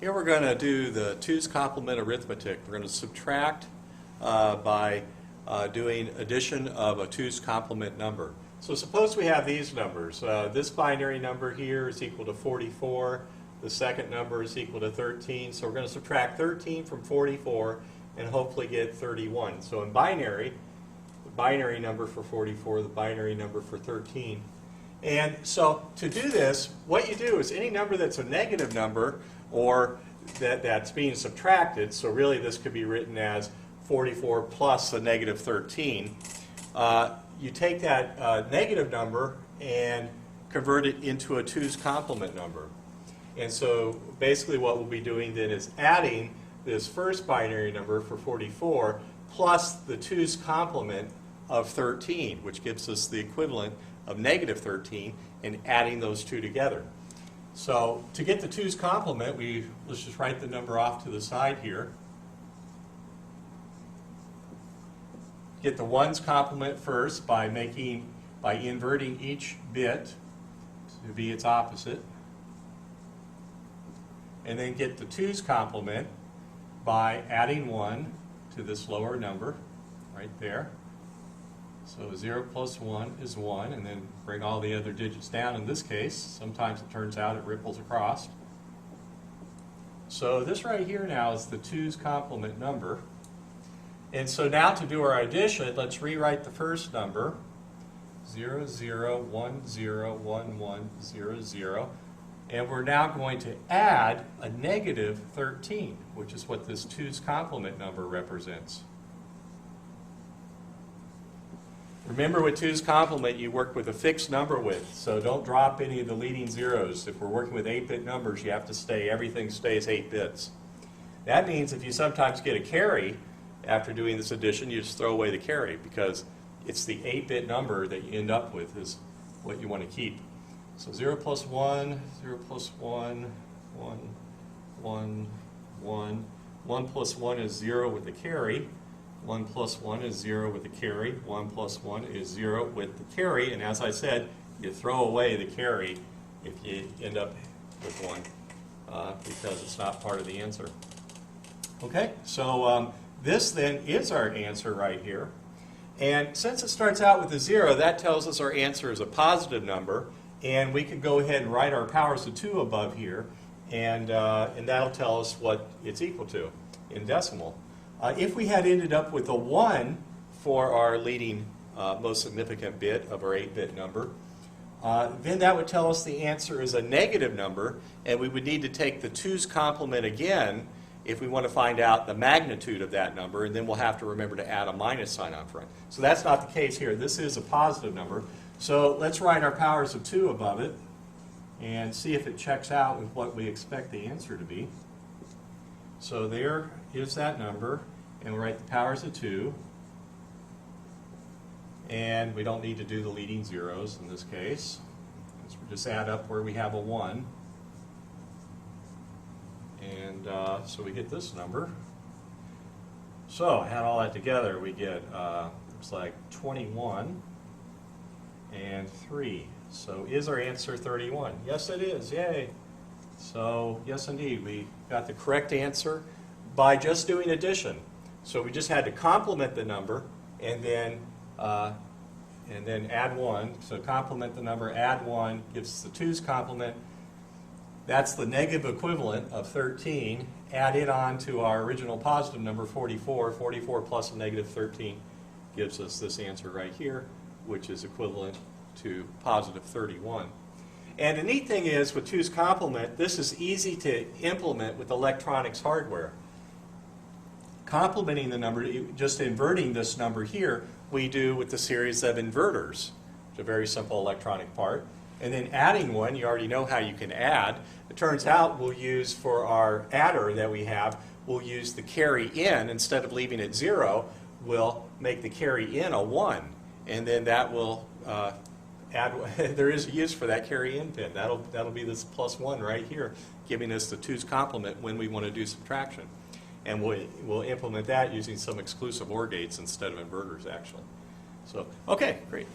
Here we're going to do the 2's complement arithmetic. We're going to subtract by doing addition of a 2's complement number. So suppose we have these numbers. This binary number here is equal to 44. The second number is equal to 13. So we're going to subtract 13 from 44 and hopefully get 31. So in binary, the binary number for 44, the binary number for 13. And so to do this, what you do is any number that's a negative number or that's being subtracted, so really this could be written as 44 plus a negative 13, you take that negative number and convert it into a 2's complement number. And so basically what we'll be doing then is adding this first binary number for 44 plus the 2's complement of 13, which gives us the equivalent of negative 13, and adding those two together. So to get the 2's complement, let's just write the number off to the side here. Get the 1's complement first by inverting each bit to be its opposite. And then get the 2's complement by adding 1 to this lower number right there. So 0 plus 1 is 1, and then bring all the other digits down in this case. Sometimes it turns out it ripples across. So this right here now is the 2's complement number. And so now to do our addition, let's rewrite the first number, 0, 0, 1, 0, 1, 1, 0, 0. And we're now going to add a negative 13, which is what this 2's complement number represents. Remember with 2's complement, you work with a fixed number width, so don't drop any of the leading zeros. If we're working with 8-bit numbers, you have to everything stays 8 bits. That means if you sometimes get a carry after doing this addition, you just throw away the carry because it's the 8-bit number that you end up with is what you want to keep. So 0 plus 1, 0 plus 1, 1, 1, 1. 1 plus 1 is 0 with the carry. 1 plus 1 is 0 with the carry. 1 plus 1 is 0 with the carry. And as I said, you throw away the carry if you end up with 1 because it's not part of the answer. Okay, so this then is our answer right here. And since it starts out with a 0, that tells us our answer is a positive number. And we can go ahead and write our powers of 2 above here. And that'll tell us what it's equal to in decimal. If we had ended up with a 1 for our leading most significant bit of our 8-bit number, then that would tell us the answer is a negative number, and we would need to take the 2's complement again if we want to find out the magnitude of that number, and then we'll have to remember to add a minus sign on front. So that's not the case here. This is a positive number. So let's write our powers of 2 above it and see if it checks out with what we expect the answer to be. So there is that number, and we'll write the powers of 2. And we don't need to do the leading zeros in this case. So we'll just add up where we have a 1. And so we get this number. So add all that together, we get, looks like 21 and 3. So is our answer 31? Yes, it is. Yay. So yes, indeed, we got the correct answer by just doing addition. So we just had to complement the number and then add 1. So complement the number, add 1, gives us the 2's complement. That's the negative equivalent of 13. Add it on to our original positive number, 44. 44 plus a negative 13 gives us this answer right here, which is equivalent to positive 31. And the neat thing is, with 2's complement, this is easy to implement with electronics hardware. Complementing the number, just inverting this number here, we do with the series of inverters. It's a very simple electronic part. And then adding 1, you already know how you can add. It turns out we'll use for our adder that we have, we'll use the carry in. Instead of leaving it 0, we'll make the carry in a 1. And then that will add, there is a use for that carry in pin. That'll be this plus 1 right here, giving us the 2's complement when we want to do subtraction. And we'll implement that using some exclusive OR gates instead of inverters, actually. So, okay, great.